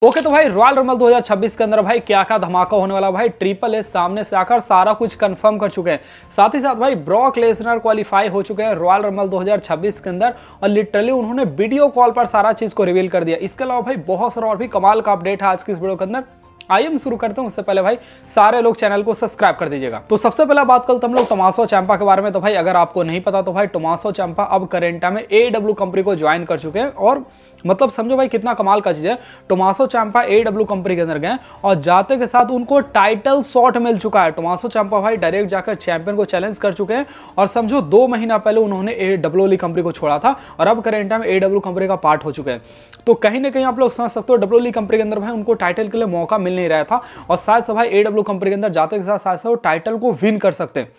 Okay तो भाई royal rumble 2026 के अंदर भाई क्या क्या धमाका होने वाला भाई। ट्रिपल एच सामने से आकर सारा कुछ कंफर्म कर चुके हैं। साथ ही साथ भाई ब्रॉक लेसनर क्वालिफाई हो चुके हैं रॉयल रंबल 2026 के अंदर और लिटरली उन्होंने वीडियो कॉल पर सारा चीज को रिवील कर दिया। इसके अलावा भाई बहुत सारा और भी कमाल का अपडेट है आज की इस वीडियो के अंदर। आइए हम शुरू करते हैं। उससे पहले भाई सारे लोग चैनल को सब्सक्राइब कर दीजिएगा। तो सबसे पहले बात करते हम लोग टोमासो चैंपा के बारे में। तो भाई अगर आपको नहीं पता तो भाई टोमासो चैंपा अब करेंटा में AEW कंपनी को ज्वाइन कर चुके हैं और मतलब समझो भाई कितना कमाल का चीज है। टोमासो चैंपा AEW कंपनी के अंदर गए और जाते के साथ उनको टाइटल शॉट मिल चुका है। टोमासो चैंपा भाई डायरेक्ट जाकर चैंपियन को चैलेंज कर चुके हैं और समझो 2 महीना पहले उन्होंने WWE कंपनी को छोड़ा था और अब करेंटा में AEW कंपनी का पार्ट हो चुके हैं। तो कहीं ना कहीं आप लोग समझ सकते हो WWE कंपनी के अंदर भाई उनको टाइटल के लिए मौका मिल नहीं रहा था और शायद से भाई AEW कंपनी के अंदर जाते के साथ शायद से वो टाइटल को विन कर सकते हैं।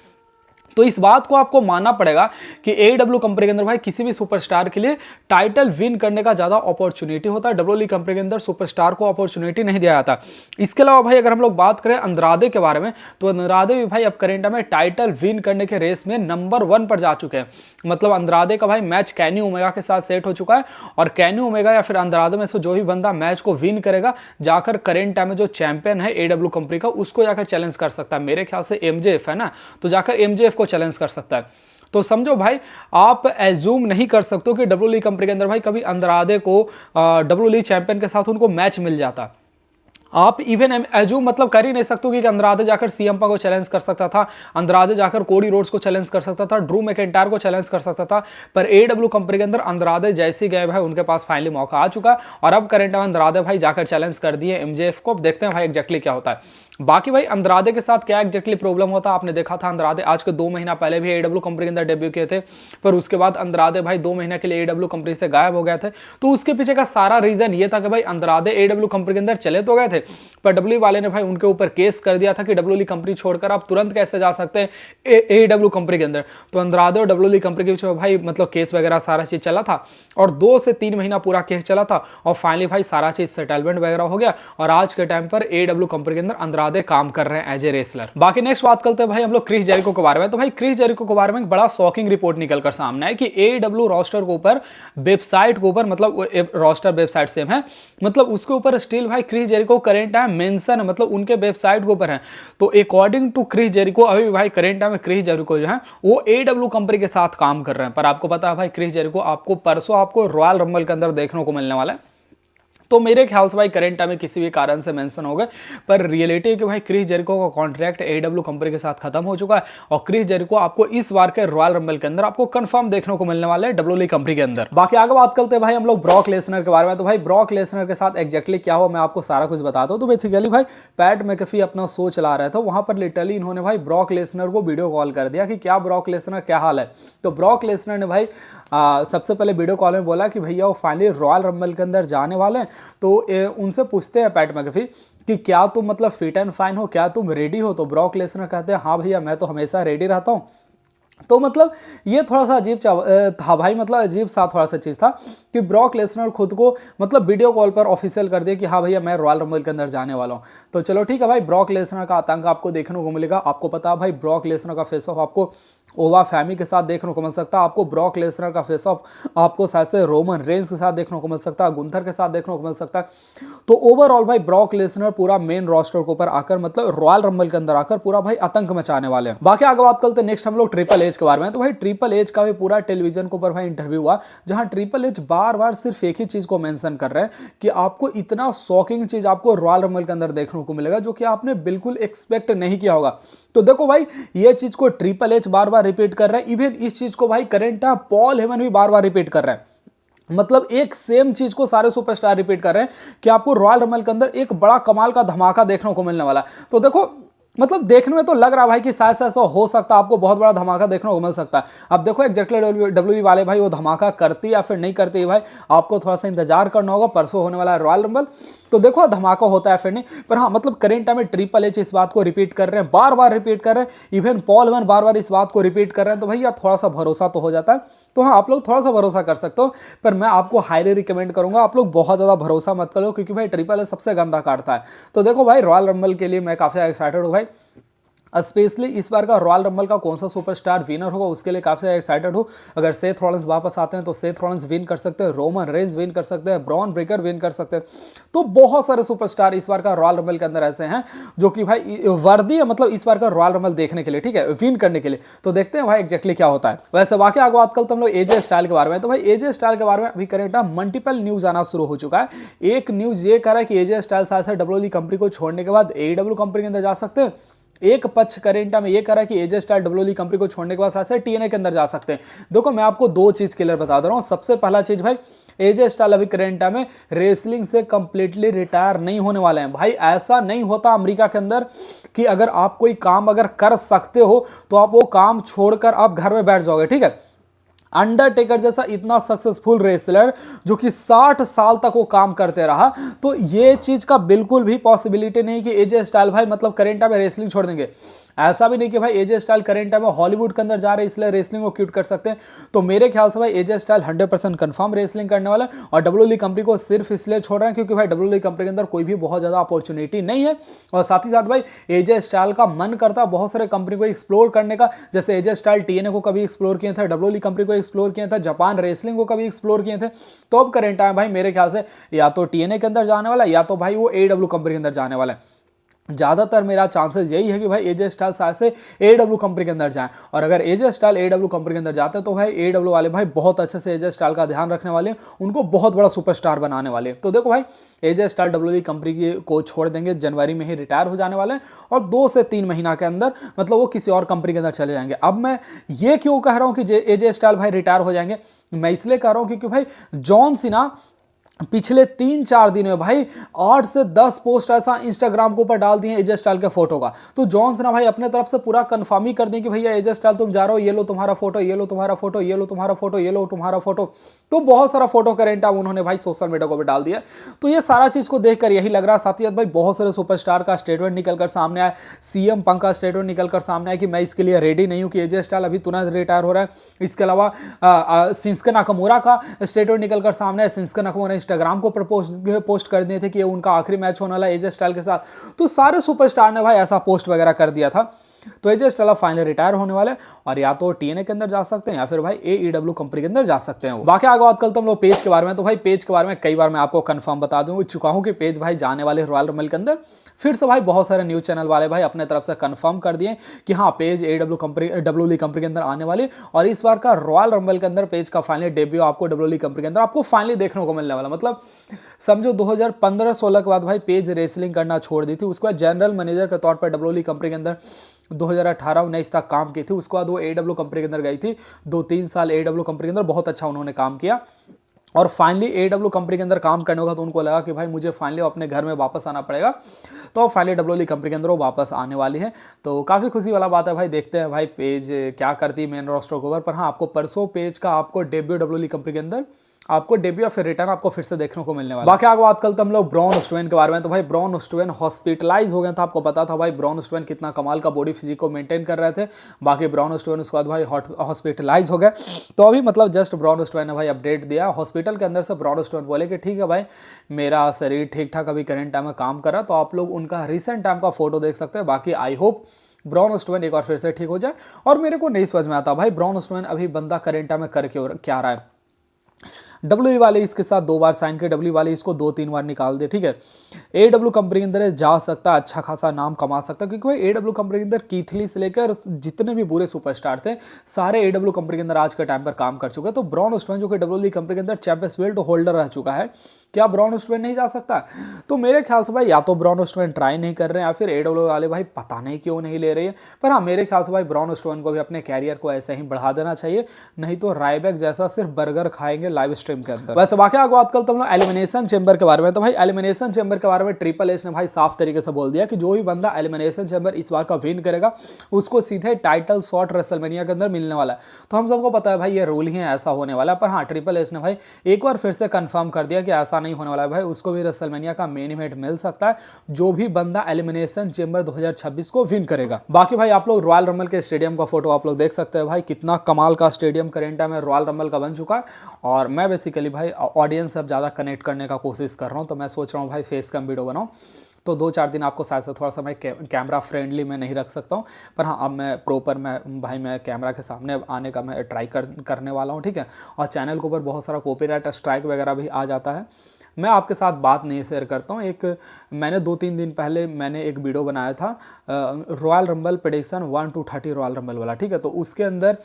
तो इस बात को आपको मानना पड़ेगा कि AEW कंपनी के अंदर भाई किसी भी सुपरस्टार के लिए टाइटल विन करने का ज्यादा अपॉर्चुनिटी होता है। WWE कंपनी के अंदर सुपरस्टार को अपॉर्चुनिटी नहीं दिया जाता। इसके अलावा भाई अगर हम लोग बात करें अंद्रादे के बारे में तो अंद्रादे भी भाई अब करेंटा में टाइटल विन करने के रेस में नंबर 1 पर जा चुके हैं। मतलब अंद्रादे का भाई मैच कैनी ओमेगा के साथ सेट हो चुका है और कैनी ओमेगा या फिर अंद्रादे में से जो भी बंदा मैच को विन करेगा जाकर करेंटा में जो चैंपियन है AEW कंपनी का उसको जाकर चैलेंज कर सकता है। मेरे ख्याल से MJF है ना, तो जाकर MJF को चैलेंज कर सकता है। तो समझो भाई आप एज्यूम नहीं कर सकते हो कि WWE कंपनी के अंदर भाई कभी अंद्रादे को WWE चैंपियन के साथ उनको मैच मिल जाता। आप इवन एज्यूम मतलब कर ही नहीं सकते हो कि अंद्रादे जाकर CM Punk को चैलेंज कर सकता था, अंद्रादे जाकर कोडी रोड्स को चैलेंज कर सकता था, ड्रू मैकिंटायर को चैलेंज कर सकता था। पर AEW कंपनी के अंदर अंद्रादे जैसे गए भाई उनके पास फाइनली मौका आ चुका और अब करंट में अंद्रादे भाई जाकर चैलेंज कर दिए MJF को। देखते हैं भाई एग्जैक्टली क्या होता है। बाकी भाई अंद्रादे के साथ क्या एग्जैक्टली प्रॉब्लम होता है आपने देखा था। अंद्रादे आज के 2 महीना पहले भी AEW कंपनी के अंदर डेब्यू किए थे पर उसके बाद अंद्रादे भाई 2 महीने के लिए AEW कंपनी से गायब हो गए थे। तो उसके पीछे का सारा रीजन ये था कि भाई अंद्रादे AEW कंपनी के अंदर चले तो गए थे पर WWE वाले ने भाई उनके ऊपर केस कर दिया था कि WWE कंपनी छोड़कर आप तुरंत कैसे जा सकते हैं AEW कंपनी के अंदर। तो अंद्रादे और WWE कंपनी के बीच में भाई मतलब केस वगैरह सारा चीज चला था और 2 से 3 महीना पूरा केस चला था और फाइनली भाई सारा चीज सेटलमेंट वगैरह हो गया और आज के टाइम पर AEW कंपनी के अंदर अंद्रादे काम कर रहे हैं एज ए रेसलर। बाकी नेक्स्ट बात करते हैं भाई हम लोग क्रिस जेरिको के बारे में। तो भाई क्रिस जेरिको के बारे में बड़ा शॉकिंग रिपोर्ट निकलकर सामने है कि AEW रोस्टर के ऊपर वेबसाइट के ऊपर मतलब रोस्टर वेबसाइट सेम है मतलब उसके ऊपर स्टिल भाई Chris Jericho current time mention है मतलब उनके वेबसाइट के ऊपर है। तो अकॉर्डिंग टू क्रिस जेरिको अभी भाई करेंट टाइम में क्रिस जेरिको जो है वो AEW कंपनी के साथ काम कर रहे हैं। पर आपको पता है भाई क्रिस जेरिको आपको परसों आपको रॉयल रंबल के अंदर देखने को मिलने वाला है। तो मेरे ख्याल से भाई करेंट टाइम में किसी भी कारण से मेंशन हो गए पर रियलिटी है कि भाई क्रिस जेरिको का कॉन्ट्रैक्ट AEW कंपनी के साथ खत्म हो चुका है और क्रिस जेरिको आपको इस बार के रॉयल रंबल के अंदर आपको कंफर्म देखने को मिलने वाले है WWE कंपनी के अंदर। बाकी आगे बात करते हैं भाई हम लोग ब्रॉक लेसनर के बारे में। तो भाई ब्रॉक लेसनर के साथ एग्जैक्टली क्या हुआ मैं आपको सारा कुछ बताता हूँ। तो बेसिकली भाई पैट मैकेफी अपना शो चला रहे थे, वहां पर लिटरली इन्होंने भाई ब्रॉक लेसनर को वीडियो कॉल कर दिया कि क्या ब्रॉक लेसनर क्या हाल है। तो ब्रॉक लेसनर ने भाई सबसे पहले वीडियो कॉल में बोला कि भैया वो फाइनली रॉयल रंबल के अंदर जाने वाले हैं। तो उनसे पूछते हैं पैट मैकेफी कि क्या तुम मतलब फिट एंड फाइन हो, क्या तुम रेडी हो। तो ब्रॉक लेसनर कहते हैं हाँ भैया मैं तो हमेशा रेडी रहता हूँ। तो मतलब ये थोड़ा सा अजीब था भाई, मतलब अजीब सा थोड़ा सा चीज था कि ब्रॉक लेसनर खुद को मतलब वीडियो कॉल पर ऑफिशियल कर दिया कि हाँ भैया मैं रॉयल रंबल के अंदर जाने वाला हूँ। तो चलो ठीक है भाई, ब्रॉक लेसनर का आतंक आपको देखने को मिलेगा। आपको पता है भाई ब्रॉक लेसनर का फेस ऑफ आपको ओवा फैमी के साथ देखने को मिल सकता है, आपको ब्रॉक लेसनर का फेस ऑफ आपको शायद से रोमन रेंज के साथ देखने को मिल सकता है, गुंथर के साथ देखने को मिल सकता है। तो ओवरऑल भाई ब्रॉक लेसनर पूरा मेन रोस्टर के ऊपर आकर मतलब रॉयल रंबल के अंदर आकर पूरा भाई आतंक मचाने वाले हैं। बाकी आगे बात करते हैं नेक्स्ट हम लोग ट्रिपल एच के बारे में। तो भाई ट्रिपल एच का भी पूरा टेलीविजन के ऊपर भाई इंटरव्यू हुआ जहां ट्रिपल एच बार बार सिर्फ एक ही चीज को मेंशन कर रहे हैं कि आपको इतना शॉकिंग चीज आपको रॉयल रंबल के अंदर देखने को मिलेगा जो कि आपने बिल्कुल एक्सपेक्ट नहीं किया होगा। तो देखो भाई ये चीज को ट्रिपल एच बार बार रिपीट कर रहा है, इवन इस चीज को भाई करेंट पॉल हेमन भी बार बार रिपीट कर रहा है। मतलब एक सेम चीज को सारे सुपरस्टार रिपीट कर रहे हैं कि आपको रॉयल रंबल के अंदर एक बड़ा कमाल का धमाका देखने को मिलने वाला है। तो देखो मतलब देखने में तो लग रहा है भाई कि शायद से ऐसा हो सकता है, आपको बहुत बड़ा धमाका देखने को मिल सकता है। अब देखो एग्जैक्टली WWE वाले भाई वो धमाका करती या फिर नहीं करती भाई आपको थोड़ा सा इंतजार करना होगा। परसों होने वाला है रॉयल रंबल, तो देखो धमाका होता है फिर नहीं। पर हाँ मतलब करेंट टाइम में ट्रिपल एच इस बात को रिपीट कर रहे हैं, बार बार रिपीट कर रहे हैं, इवन पॉल हेमन बार बार इस बात को रिपीट कर रहे हैं। तो भैया थोड़ा सा भरोसा तो हो जाता है। तो हाँ आप लोग थोड़ा सा भरोसा कर सकते हो पर मैं आपको हाईली रिकमेंड करूंगा आप लोग बहुत ज्यादा भरोसा मत करो क्योंकि भाई ट्रिपल एच सबसे गंदा काटता है। तो देखो भाई रॉयल रंबल के लिए मैं काफी एक्साइटेड हूँ भाई। स्पेशली इस बार का रॉयल रंबल का कौन सा सुपरस्टार विनर होगा उसके लिए काफी एक्साइटेड हूँ। अगर सेथ रॉलिंस वापस आते हैं तो सेथ रॉलिंस विन कर सकते हैं, रोमन रेंज विन कर सकते हैं, ब्रॉन ब्रेकर विन कर सकते हैं। तो बहुत सारे सुपरस्टार इस बार का रॉयल रंबल के अंदर ऐसे हैं जो कि भाई वर्दी है, मतलब इस बार का रॉयल रंबल देखने के लिए, ठीक है, विन करने के लिए। तो देखते हैं भाई एग्जैक्टली क्या होता है। वैसे वाकई आगे बात करते हम लोग एजे स्टाइल के बारे में। तो भाई एजे स्टाइल के बारे में अभी करेंट मल्टीपल न्यूज आना शुरू हो चुका है। एक न्यूज ये कह रहा है कि एजे स्टाइल से डब्ल्यूडब्ल्यूई कंपनी को छोड़ने के बाद एडब्ल्यू कंपनी के अंदर जा सकते हैं। एक पक्ष करेंटा में ये कह रहा है कि एजे स्टाइल डब्ल्यूडब्ल्यूई कंपनी को छोड़ने के बाद ऐसे टीएनए के अंदर जा सकते हैं। देखो मैं आपको दो चीज क्लियर बता दे रहा हूं। सबसे पहला चीज भाई, एजे स्टाइल अभी करेंटा में रेसलिंग से कंप्लीटली रिटायर नहीं होने वाले हैं। भाई ऐसा नहीं होता अमेरिका के अंदर कि अगर आप कोई काम अगर कर सकते हो तो आप वो काम छोड़कर आप घर में बैठ जाओगे, ठीक है। अंडरटेकर जैसा इतना सक्सेसफुल रेसलर जो कि 60 साल तक वो काम करते रहा, तो ये चीज का बिल्कुल भी पॉसिबिलिटी नहीं कि एजे स्टाइल भाई मतलब करेंटा में रेसलिंग छोड़ देंगे। ऐसा भी नहीं कि भाई एजे स्टाइल करेंट टाइम में हॉलीवुड के अंदर जा रहे हैं इसलिए रेसलिंग को क्विट कर सकते हैं। तो मेरे ख्याल से भाई एजे स्टाइल 100% कंफर्म रेसलिंग करने वाला है और डब्ल्यूडब्ल्यूई कंपनी को सिर्फ इसलिए छोड़ रहे हैं क्योंकि भाई डब्ल्यूडब्ल्यूई कंपनी के अंदर कोई भी बहुत ज्यादा अपॉर्चुनिटी नहीं है। और साथ ही साथ भाई एजे स्टाइल का मन करता है बहुत सारे कंपनी को एक्सप्लोर करने का, जैसे एजे स्टाइल टीएनए को कभी एक्सप्लोर किए थे, डब्ल्यूडब्ल्यूई कंपनी को एक्सप्लोर किए थे, जापान रेसलिंग को कभी एक्सप्लोर किए थे। तो अब करेंट टाइम भाई मेरे ख्याल से या तो टीएनए के अंदर जाने वाला या तो भाई वो एडब्ल्यू कंपनी के अंदर जाने वाला है। ज्यादातर मेरा चांसेस यही है कि भाई एजे स्टाइल से एडब्ल्यू कंपनी के अंदर जाएं। और अगर एजे स्टाइल एडब्ल्यू कंपनी के अंदर जाते हैं तो भाई एडब्ल्यू वाले भाई बहुत अच्छे से एजे स्टाइल का ध्यान रखने वाले हैं, उनको बहुत बड़ा सुपरस्टार बनाने वाले हैं। तो देखो भाई एजे स्टाइल डब्ल्यूडब्ल्यूई कंपनी को छोड़ देंगे, जनवरी में ही रिटायर हो जाने वाले हैं और 2 से 3 महीना के अंदर मतलब वो किसी और कंपनी के अंदर चले जाएंगे। अब मैं ये क्यों कह रहा हूं कि एजे स्टाइल भाई रिटायर हो जाएंगे, मैं इसलिए कह रहा हूं क्योंकि भाई जॉन सीना पिछले 3-4 दिनों में भाई 8 से 10 पोस्ट ऐसा इंस्टाग्राम के ऊपर डाल दिए एजे स्टाइल के फोटो का। तो जॉन सीना भाई अपने तरफ से पूरा कंफर्म ही कर दें कि भैया एजे स्टाइल तुम जा रहे हो, ये लो तुम्हारा फोटो, ये लो तुम्हारा फोटो, ये लो तुम्हारा फोटो, ये लो तुम्हारा फोटो। तो बहुत सारा फोटो करेंट अब उन्होंने भाई सोशल मीडिया को भी डाल दिया। तो ये सारा चीज को देखकर यही लग रहा है। साथ ही साथ भाई बहुत सारे सुपरस्टार का स्टेटमेंट निकलकर सामने आया, सीएम पंक का स्टेटमेंट निकलकर सामने आया कि मैं इसके लिए रेडी नहीं हूं कि एजे स्टाइल अभी तुरंत रिटायर हो रहा है। इसके अलावा शिंसुके नाकामुरा का स्टेटमेंट निकलकर सामने आया। शिंसुके नाकामुरा इंस्टाग्राम को पोस्ट कर दिए थे कि ये उनका आखिरी मैच होने वाला है एजे स्टाइल के साथ। तो सारे सुपरस्टार ने भाई ऐसा पोस्ट वगैरह कर दिया था। तो एजे स्टाइल फाइनली रिटायर होने वाले और या तो टीएनए के अंदर जा सकते हैं या फिर भाई एईडब्ल्यू कंपनी के अंदर जा सकते हैं। बाकी आगे बात करते हैं हम लोग पेज के बारे में। तो भाई पेज के बारे में कई बार मैं आपको कंफर्म बता दूं चुका हूं कि पेज भाई जाने वाले रॉयल रंबल के अंदर। फिर से भाई बहुत सारे न्यूज चैनल वाले भाई अपने तरफ से कंफर्म कर दिए कि हाँ पेज डब्ल्यूडब्ल्यूई कंपनी के अंदर आने वाली और इस बार का रॉयल रंबल के अंदर पेज का फाइनली डेब्यू आपको डब्ल्यूडब्ल्यूई कंपनी के अंदर आपको फाइनली देखने को मिलने वाला। मतलब समझो 2015-16 के बाद भाई पेज रेसलिंग करना छोड़ दी थी, उसके बाद जनरल मैनेजर के तौर पर डब्ल्यूडब्ल्यूई कंपनी के अंदर 2018-19 तक काम की थी। उसके बाद वो एडब्ल्यू कंपनी के अंदर गई थी, 2-3 साल एडब्ल्यू कंपनी के अंदर बहुत अच्छा उन्होंने काम किया और फाइनली एडब्ल्यू कंपनी के अंदर काम करने होगा तो उनको लगा कि भाई मुझे फाइनली अपने घर में वापस आना पड़ेगा। तो फाइनली डब्ल्यूडब्ल्यूई कंपनी के अंदर वो वापस आने वाली है। तो काफ़ी खुशी वाला बात है भाई, देखते हैं भाई पेज क्या करती है मेन रोस्टर के ऊपर। पर हाँ आपको परसों पेज का आपको डेब्यू डब्ल्यूडब्ल्यूई कंपनी के अंदर आपको डेब्यू या फिर रिटर्न आपको फिर से देखने को मिलने वाला। बाकी आगे बात करते हम लोग ब्रॉन स्ट्रोमैन के बारे में। तो भाई ब्रॉन स्ट्रोमैन हॉस्पिटलाइज हो गए था, आपको पता था भाई ब्रॉन स्ट्रोमैन कितना कमाल का बॉडी फिजिक को मेंटेन कर रहे थे। बाकी ब्रॉन स्ट्रोमैन उसके बाद भाई हॉस्पिटलाइज हो गए। तो अभी मतलब जस्ट ब्रॉन स्ट्रोमैन ने भाई अपडेट दिया हॉस्पिटल के अंदर से। ब्रॉन स्ट्रोमैन बोले कि ठीक है भाई मेरा शरीर ठीक ठाक अभी करंट टाइम में काम कर रहा है, तो आप लोग उनका रिसेंट टाइम का फोटो देख सकते हैं। बाकी आई होप ब्रॉन स्ट्रोमैन एक बार फिर से ठीक हो जाए। और मेरे को नहीं समझ में आता भाई ब्रॉन स्ट्रोमैन अभी बंदा करंट टाइम में कर क्या रहा है। डब्ल्यू वाले इसके साथ 2 बार साइन किए, डब्ल्यू वाले इसको 2-3 बार निकाल दे, ठीक है। एडब्ल्यू कंपनी के अंदर जा सकता, अच्छा खासा नाम कमा सकता, क्योंकि भाई एडब्ल्यू कंपनी के अंदर कीथ ली से लेकर जितने भी बुरे सुपरस्टार थे सारे एडब्ल्यू कंपनी के अंदर आज के टाइम पर काम कर चुके हैं। तो ब्रॉन स्ट्रोमैन जो कि डब्ल्यू कंपनी के अंदर चैंपियंस बेल्ट होल्डर रह चुका है, क्या ब्रॉन स्ट्रोमैन नहीं जा सकता? तो मेरे ख्याल से भाई या तो ब्रॉन स्ट्रोमैन ट्राई नहीं कर रहे हैं या फिर एडब्ल्यू वाले भाई पता नहीं क्यों नहीं ले रहे हैं। पर हाँ मेरे ख्याल से भाई ब्रॉन स्ट्रोमैन को भी अपने कैरियर को ऐसे ही बढ़ा देना चाहिए, नहीं तो रायबैक जैसा सिर्फ बर्गर खाएंगे लाइव स्ट्रीम के अंदर। वैसे बाकी आगे बात करते हम लोग एलिमिनेशन चेंबर के बारे में। तो भाई एलिमिनेशन चेंबर के बारे में ट्रिपल एच ने भाई साफ तरीके से बोल दिया कि जो भी बंदा एलिमिनेशन चेंबर इस बार का विन करेगा उसको सीधे टाइटल शॉट रेसलमेनिया के अंदर मिलने वाला है। तो हम सबको पता है भाई ये रूल ही है, ऐसा होने वाला है। पर हाँ ट्रिपल एच ने भाई एक बार फिर से कंफर्म कर दिया कि ऐसा नहीं होने वाला है भाई, उसको भी रेसलमेनिया का मेन इवेंट मिल सकता है जो भी बंदा एलिमिनेशन चेंबर 2026 को विन करेगा। बाकी भाई आप लोग रॉयल रंबल के स्टेडियम का फोटो आप लोग देख सकते हैं भाई, कितना कमाल का स्टेडियम करेंटा में रॉयल रंबल का बन चुका है। और मैं बेसिकली भाई ऑडियंस से अब ज़्यादा कनेक्ट करने का कोशिश कर रहा हूँ, तो मैं सोच रहा हूँ भाई फेस कैम वीडियो बनाऊँ। तो 2-4 दिन आपको शायद से थोड़ा सा मैं कैमरा फ्रेंडली मैं नहीं रख सकता हूँ, पर हाँ अब मैं प्रॉपर मैं कैमरा के सामने आने का मैं ट्राई करने वाला हूँ, ठीक है। और चैनल के ऊपर बहुत सारा कॉपीराइट स्ट्राइक वगैरह भी आ जाता है। मैं आपके साथ बात नहीं शेयर करता हूँ। एक मैंने 2-3 दिन पहले मैंने एक वीडियो बनाया था royal rumble prediction 1 to 30 royal rumble वाला, ठीक है। तो उसके अंदर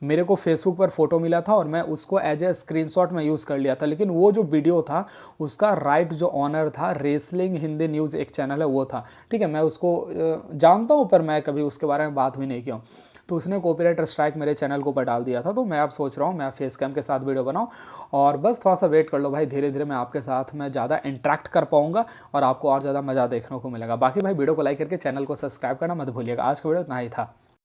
मेरे को फेसबुक पर फोटो मिला था और मैं उसको एज ए स्क्रीनशॉट में यूज़ कर लिया था, लेकिन वो जो वीडियो था उसका राइट जो ऑनर था रेसलिंग हिंदी न्यूज़ एक चैनल है वो था, ठीक है। मैं उसको जानता हूँ पर मैं कभी उसके बारे में बात भी नहीं किया हूँ। तो उसने कॉपीराइट स्ट्राइक मेरे चैनल के ऊपर डाल दिया था। तो मैं अब सोच रहा हूँ मैं फेस कैम के साथ वीडियो बनाऊँ, और बस थोड़ा सा वेट कर लो भाई, धीरे धीरे मैं आपके साथ मैं ज़्यादा इंटरेक्ट कर पाऊँगा और आपको और ज़्यादा मज़ा देखने को मिलेगा। बाकी भाई वीडियो को लाइक करके चैनल को सब्सक्राइब करना मत भूलिएगा। आज का वीडियो इतना ही था।